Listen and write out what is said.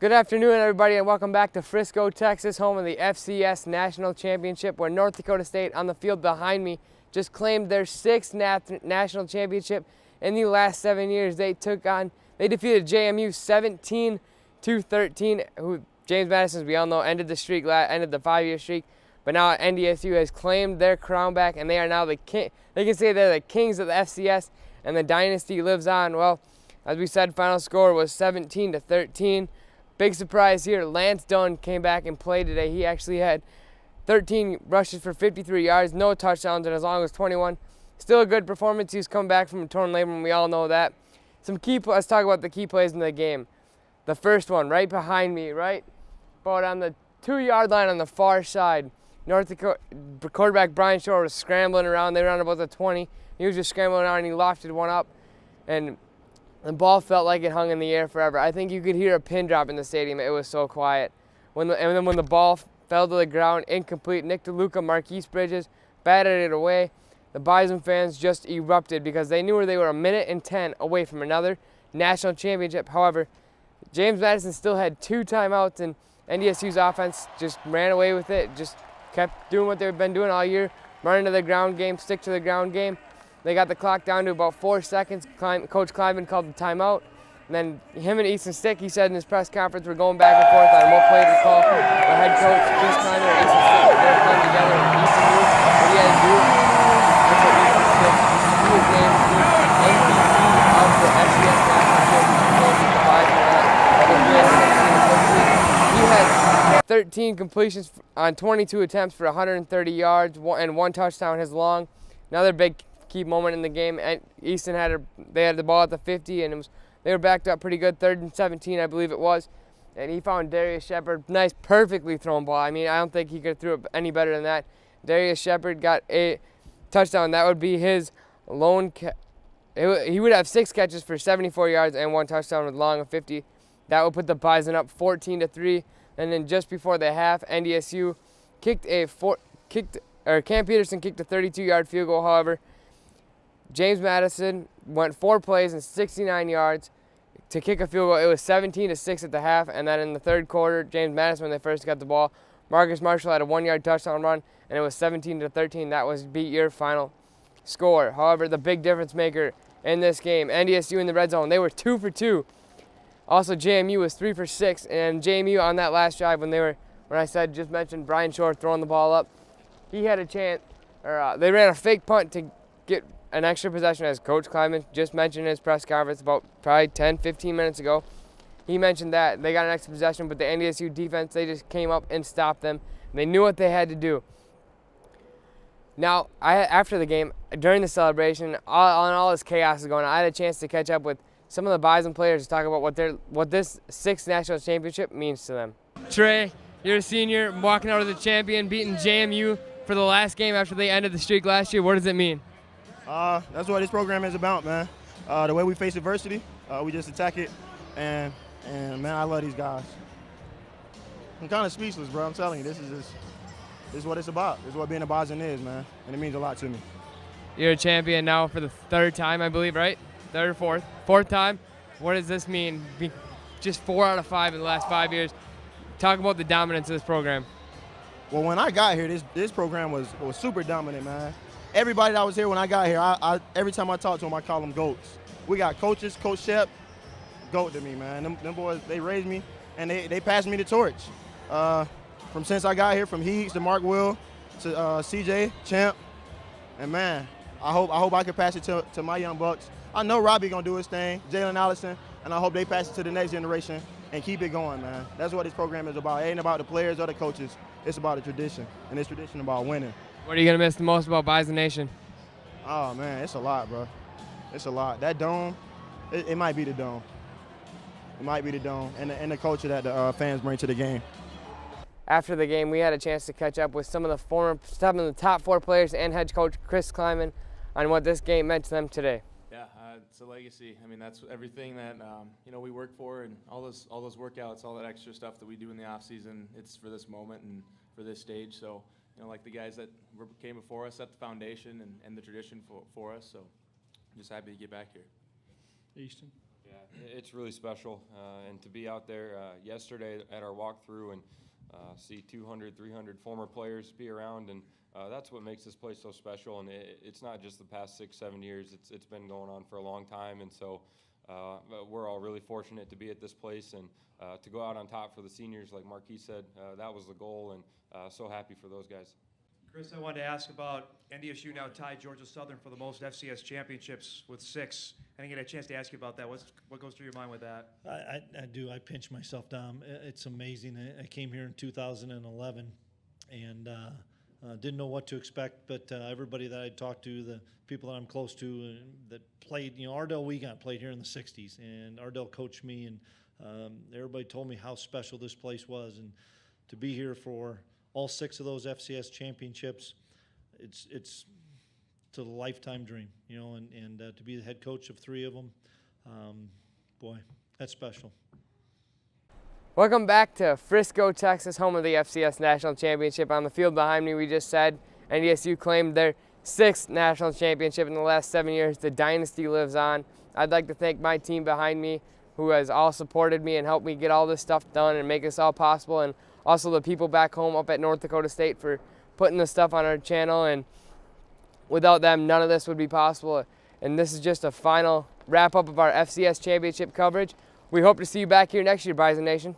Good afternoon, everybody, and welcome back to Frisco, Texas, home of the FCS National Championship, where North Dakota State, on the field behind me, just claimed their sixth national championship in the last 7 years. They defeated JMU 17-13, who James Madison, as we all know, ended the 5-year streak. But now NDSU has claimed their crown back, and they are now the king. They can say they're the kings of the FCS, and the dynasty lives on. Well, as we said, final score was 17-13. Big surprise here, Lance Dunn came back and played today. He actually had 13 rushes for 53 yards, no touchdowns, and as long as 21. Still a good performance. He's come back from a torn labrum, we all know that. Let's talk about the key plays in the game. The first one, right behind me, right about on the 2-yard line on the far side. North Dakota quarterback Brian Shore was scrambling around. They were on about the 20. He was just scrambling around and he lofted one up, and the ball felt like it hung in the air forever. I think you could hear a pin drop in the stadium. It was so quiet. And then when the ball fell to the ground, incomplete, Nick DeLuca, Marquise Bridges batted it away. The Bison fans just erupted because they knew they were 1 minute and 10 away from another national championship. However, James Madison still had 2 timeouts, and NDSU's offense just ran away with it, just kept doing what they've been doing all year, running to the ground game, stick to the ground game. They got the clock down to about 4 seconds. Coach Kleiman called the timeout. And then him and Easton Stick, he said in his press conference, we're going back and forth on what play to call. The head coach, Chris Kleiman, and Easton Stick, they're playing together. And Easton knew what he had to do. That's what Easton Stick, he was named the MVP of the FCS National Championship. He had 13 completions on 22 attempts for 130 yards and 1 touchdown his long. Another big key moment in the game. Easton they had the ball at the 50, and they were backed up pretty good, 3rd and 17, I believe it was. And he found Darius Shepard, nice, perfectly thrown ball. I mean, I don't think he could have threw it any better than that. Darius Shepard got a touchdown. That would be his lone he would have 6 catches for 74 yards and 1 touchdown with long of 50. That would put the Bison up 14-3. And then just before the half, NDSU Cam Peterson kicked a 32-yard field goal. However, James Madison went 4 plays and 69 yards to kick a field goal. It was 17-6 at the half, and then in the third quarter, James Madison, when they first got the ball, Marcus Marshall had a 1-yard touchdown run, and it was 17-13. That was beat your final score. However, the big difference maker in this game, NDSU in the red zone, they were 2 for 2. Also, JMU was 3 for 6, and JMU on that last drive when just mentioned Brian Shore throwing the ball up, he had a chance, they ran a fake punt to get an extra possession, as Coach Kleiman just mentioned in his press conference about probably 10-15 minutes ago. He mentioned that they got an extra possession, but the NDSU defense, they just came up and stopped them. They knew what they had to do. Now, after the game, during the celebration, all this chaos is going on, I had a chance to catch up with some of the Bison players to talk about what this 6th national championship means to them. Trey, you're a senior, walking out of the champion, beating JMU for the last game after they ended the streak last year. What does it mean? That's what this program is about, man. The way we face adversity, we just attack it, and man, I love these guys. I'm kind of speechless, bro. I'm telling you, this is what it's about. This is what being a Bison is, man, and it means a lot to me. You're a champion now for the 3rd time, I believe, right? 3rd or 4th time. What does this mean? Just 4 out of 5 in the last 5 years. Talk about the dominance of this program. Well, when I got here, this program was super dominant, man. Everybody that was here when I got here, every time I talk to them, I call them GOATs. We got coaches, Coach Shep, GOAT to me, man. Them boys, they raised me, and they passed me the torch. From since I got here, from Heeks to Mark Will to CJ, Champ, and man, I hope I can pass it to my young bucks. I know Robbie gonna do his thing, Jalen Allison, and I hope they pass it to the next generation and keep it going, man. That's what this program is about. It ain't about the players or the coaches. It's about a tradition, and this tradition about winning. What are you going to miss the most about Bison Nation? Oh, man, it's a lot, bro. It's a lot. That dome, it might be the dome. It might be the dome and the culture that the fans bring to the game. After the game, we had a chance to catch up with some of the top 4 players and head coach Chris Kleiman on what this game meant to them today. Yeah, it's a legacy. I mean, that's everything that we work for, and all those workouts, all that extra stuff that we do in the off season. It's for this moment and for this stage. So, like the guys that came before us, set the foundation and the tradition for us. So, I'm just happy to get back here. Easton. Yeah, it's really special, and to be out there yesterday at our walkthrough and see 200, 300 former players be around, and that's what makes this place so special. And it's not just the past 6-7 years; it's been going on for a long time, and so we're all really fortunate to be at this place and to go out on top for the seniors, like Marquis said. That was the goal, and so happy for those guys. Chris, I wanted to ask about NDSU now tied Georgia Southern for the most FCS championships with 6. I didn't get a chance to ask you about that. What goes through your mind with that? I do. I pinch myself down. It's amazing. I came here in 2011 and didn't know what to expect, but everybody that I talked to, the people that I'm close to that played, Ardell Wiegand played here in the 60s, and Ardell coached me, and everybody told me how special this place was. And to be here for all 6 of those FCS championships, it's a lifetime dream, and to be the head coach of 3 of them, boy, that's special. Welcome back to Frisco, Texas, home of the FCS National Championship. On the field behind me, we just said NDSU claimed their 6th national championship in the last 7 years. The dynasty lives on. I'd like to thank my team behind me, who has all supported me and helped me get all this stuff done and make this all possible, and also the people back home up at North Dakota State for putting this stuff on our channel. And without them, none of this would be possible. And this is just a final wrap-up of our FCS championship coverage. We hope to see you back here next year, Bison Nation.